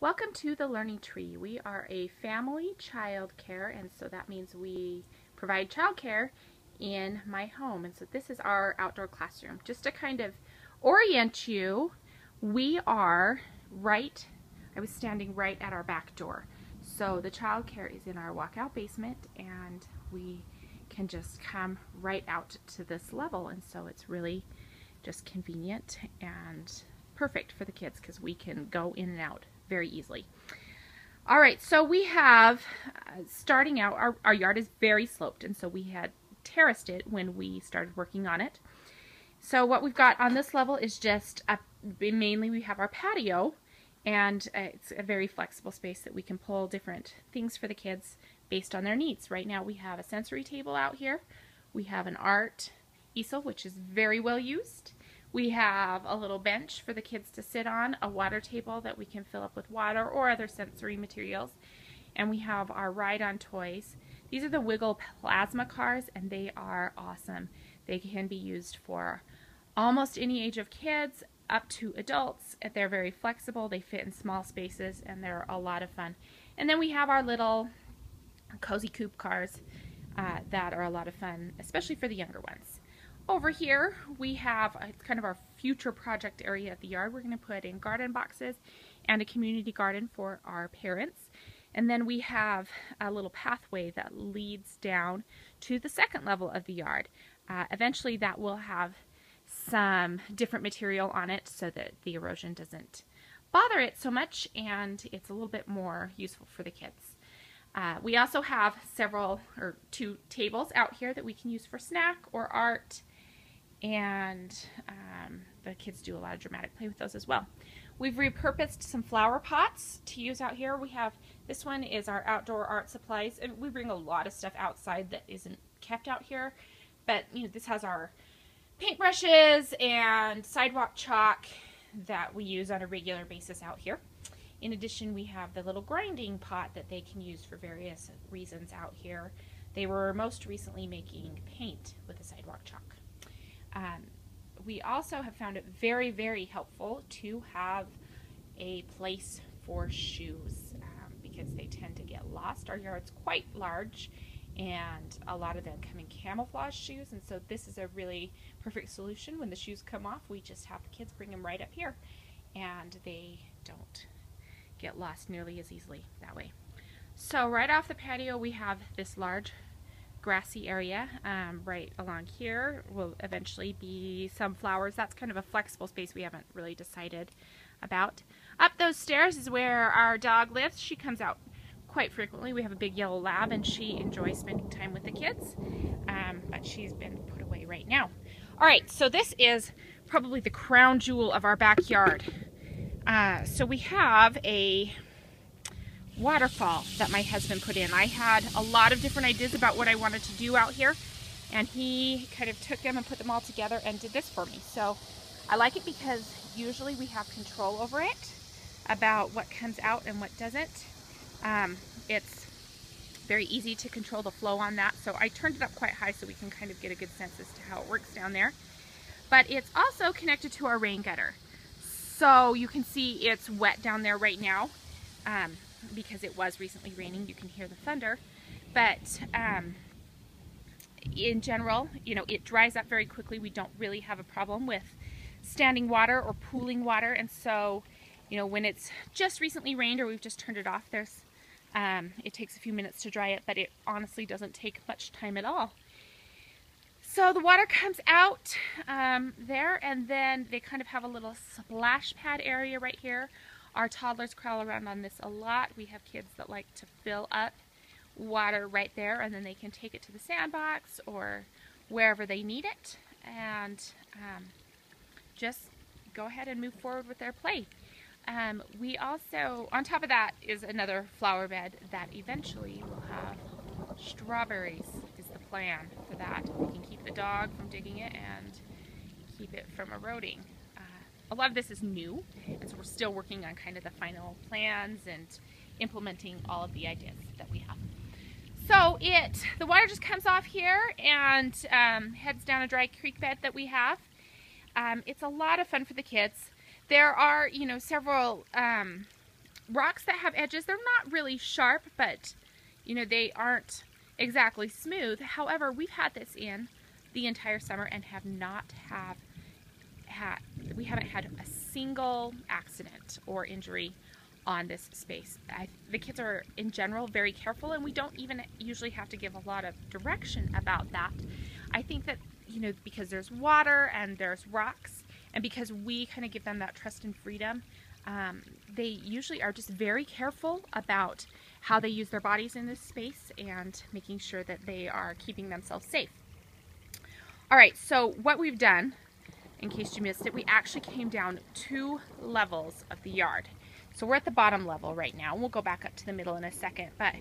Welcome to the Learning Tree. We are a family child care, and so that means we provide child care in my home. And so this is our outdoor classroom. Just to kind of orient you, we are I was standing right at our back door. So the child care is in our walkout basement, and we can just come right out to this level. And so it's really just convenient and perfect for the kids because we can go in and out very easily. All right, so we have, starting out, our yard is very sloped, and so we had terraced it when we started working on it. So what we've got on this level is just, mainly we have our patio, and it's a very flexible space that we can pull different things for the kids based on their needs. Right now we have a sensory table out here. We have an art easel, which is very well used. We have a little bench for the kids to sit on, a water table that we can fill up with water or other sensory materials, and we have our ride-on toys. These are the Wiggle plasma cars, and they are awesome. They can be used for almost any age of kids up to adults. They're very flexible, they fit in small spaces, and they're a lot of fun. And then we have our little cozy coupe cars that are a lot of fun, especially for the younger ones. Over here we have, it's kind of our future project area at the yard. We're going to put in garden boxes and a community garden for our parents. And then we have a little pathway that leads down to the second level of the yard. Eventually that will have some different material on it so that the erosion doesn't bother it so much, and it's a little bit more useful for the kids. We also have two tables out here that we can use for snack or art, and the kids do a lot of dramatic play with those as well. We've repurposed some flower pots to use out here. We have, this one is our outdoor art supplies, and we bring a lot of stuff outside that isn't kept out here, but this has our paintbrushes and sidewalk chalk that we use on a regular basis out here. In addition, we have the little grinding pot that they can use for various reasons out here. They were most recently making paint with the sidewalk chalk. We also have found it very, very helpful to have a place for shoes because they tend to get lost. Our yard's quite large, and a lot of them come in camouflage shoes, and so this is a really perfect solution. When the shoes come off, we just have the kids bring them right up here, and they don't get lost nearly as easily that way. So right off the patio we have this large grassy area. Right along here will eventually be some flowers. That's kind of a flexible space we haven't really decided about. Up those stairs is where our dog lives. She comes out quite frequently. We have a big yellow lab, and she enjoys spending time with the kids, but she's been put away right now. Alright, so this is probably the crown jewel of our backyard. So we have a waterfall that my husband put in. I had a lot of different ideas about what I wanted to do out here, and he kind of took them and put them all together and did this for me. So I like it because usually we have control over it, about what comes out and what doesn't. It's very easy to control the flow on that, so I turned it up quite high so we can kind of get a good sense as to how it works down there. But it's also connected to our rain gutter. So you can see it's wet down there right now because it was recently raining. You can hear the thunder. But in general, it dries up very quickly. We don't really have a problem with standing water or pooling water. And so, when it's just recently rained or we've just turned it off, it takes a few minutes to dry it, but it honestly doesn't take much time at all. So the water comes out there, and then they kind of have a little splash pad area right here. Our toddlers crawl around on this a lot. We have kids that like to fill up water right there, and then they can take it to the sandbox or wherever they need it, and just go ahead and move forward with their play. We also, on top of that, is another flower bed that eventually will have strawberries, is the plan for that. We can keep the dog from digging it and keep it from eroding. A lot of this is new, and so we're still working on kind of the final plans and implementing all of the ideas that we have. So the water just comes off here and heads down a dry creek bed that we have. It's a lot of fun for the kids. There are, several rocks that have edges. They're not really sharp, but you know, they aren't exactly smooth. However, we've had this in the entire summer and we haven't had a single accident or injury on this space. The kids are in general very careful, and we don't even usually have to give a lot of direction about that. I think that, you know, because there's water and there's rocks, and because we kind of give them that trust and freedom, they usually are just very careful about how they use their bodies in this space and making sure that they are keeping themselves safe. All right, so what we've done, in case you missed it, we actually came down 2 levels of the yard. So we're at the bottom level right now. We'll go back up to the middle in a second. But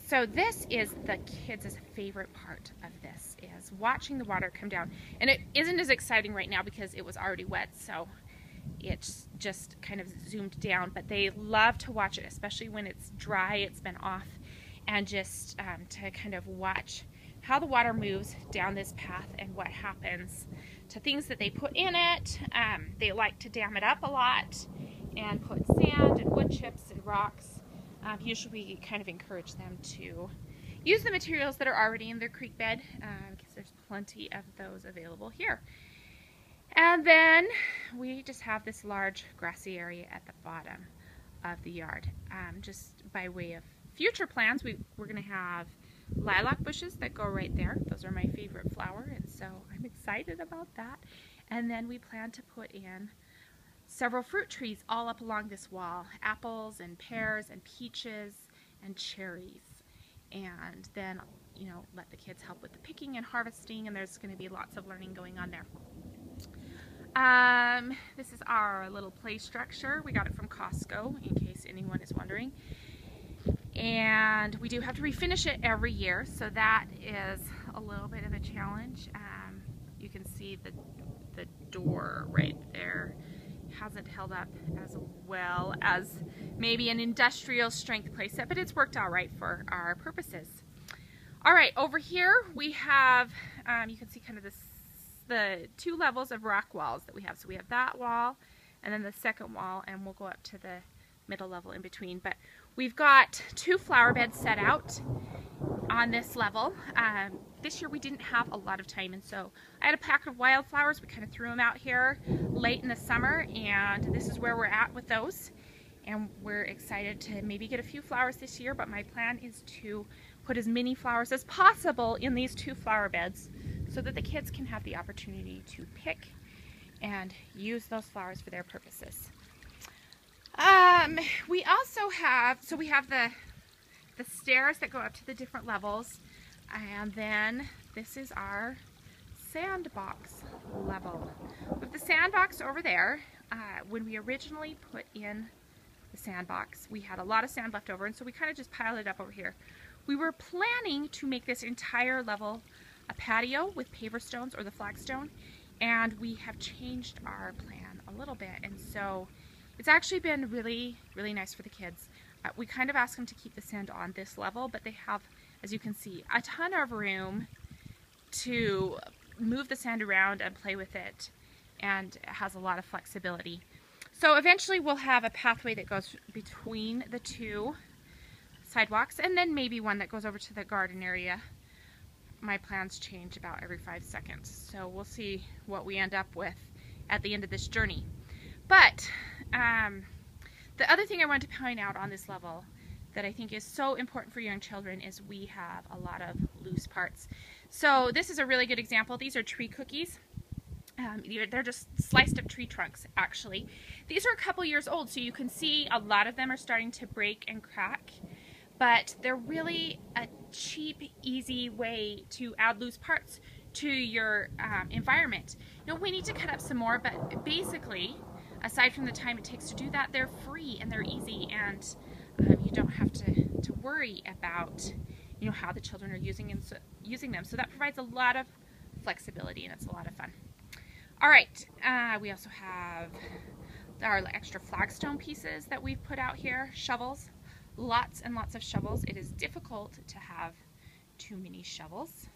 so this is the kids' favorite part of this, is watching the water come down. And it isn't as exciting right now because it was already wet, so it's just kind of zoomed down. But they love to watch it, especially when it's dry, it's been off, and just to kind of watch how the water moves down this path and what happens to things that they put in it. They like to dam it up a lot and put sand and wood chips and rocks. Usually we kind of encourage them to use the materials that are already in their creek bed, because there's plenty of those available here. And then we just have this large grassy area at the bottom of the yard. Just by way of future plans, we're going to have lilac bushes that go right there. Those are my favorite flower, and so I'm excited about that. And then we plan to put in several fruit trees all up along this wall, apples and pears and peaches and cherries. And then, you know, let the kids help with the picking and harvesting, and there's going to be lots of learning going on there. This is our little play structure. We got it from Costco, in case anyone is wondering. And we do have to refinish it every year, so that is a little bit of a challenge. You can see the door right there hasn't held up as well as maybe an industrial strength playset, but it's worked out right for our purposes. All right, over here we have, you can see kind of the 2 levels of rock walls that we have. So we have that wall and then the second wall, and we'll go up to the middle level in between. But we've got 2 flower beds set out on this level. This year we didn't have a lot of time, and so I had a pack of wildflowers. We kind of threw them out here late in the summer, and this is where we're at with those. And we're excited to maybe get a few flowers this year, but my plan is to put as many flowers as possible in these 2 flower beds so that the kids can have the opportunity to pick and use those flowers for their purposes. We also have, so we have the stairs that go up to the different levels, and then this is our sandbox level. With the sandbox over there, when we originally put in the sandbox, we had a lot of sand left over, and so we kind of just piled it up over here. We were planning to make this entire level a patio with paver stones or the flagstone, and we have changed our plan a little bit, and so it's actually been really, really nice for the kids. We kind of ask them to keep the sand on this level, but they have, as you can see, a ton of room to move the sand around and play with it, and it has a lot of flexibility. So eventually we'll have a pathway that goes between the 2 sidewalks, and then maybe one that goes over to the garden area. My plans change about every 5 seconds, so we'll see what we end up with at the end of this journey. But the other thing I want to point out on this level that I think is so important for young children is we have a lot of loose parts. So this is a really good example. These are tree cookies. They're just sliced up tree trunks, actually. These are a couple years old, so you can see a lot of them are starting to break and crack. But they're really a cheap, easy way to add loose parts to your environment. You know, we need to cut up some more, but basically, aside from the time it takes to do that, they're free and they're easy, and you don't have to worry about, you know, how the children are using them. So that provides a lot of flexibility, and it's a lot of fun. All right, we also have our extra flagstone pieces that we've put out here, shovels. Lots and lots of shovels. It is difficult to have too many shovels.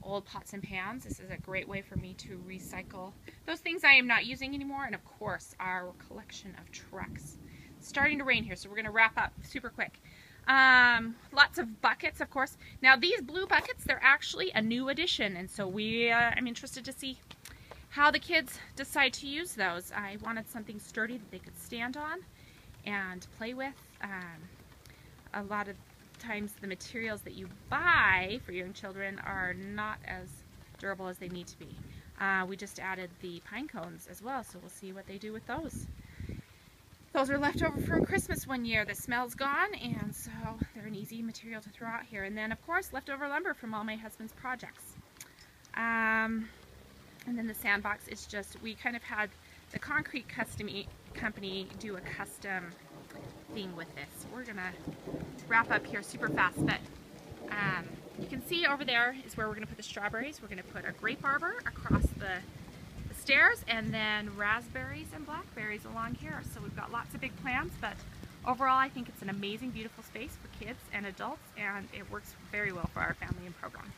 Old pots and pans. This is a great way for me to recycle those things I am not using anymore. And of course, our collection of trucks. starting to rain here, so we're going to wrap up super quick. Lots of buckets, of course. Now these blue buckets, they're actually a new addition, and so I'm interested to see how the kids decide to use those. I wanted something sturdy that they could stand on and play with. A lot of times the materials that you buy for young children are not as durable as they need to be. We just added the pine cones as well, so we'll see what they do with those. Those are left over from Christmas one year. The smell's gone, and so they're an easy material to throw out here. And then, of course, leftover lumber from all my husband's projects. And then the sandbox is just, we kind of had the concrete company do a custom thing with this. We're going to wrap up here super fast, but you can see over there is where we're going to put the strawberries. We're going to put a grape arbor across the stairs, and then raspberries and blackberries along here. So we've got lots of big plans, but overall I think it's an amazing, beautiful space for kids and adults, and it works very well for our family and program.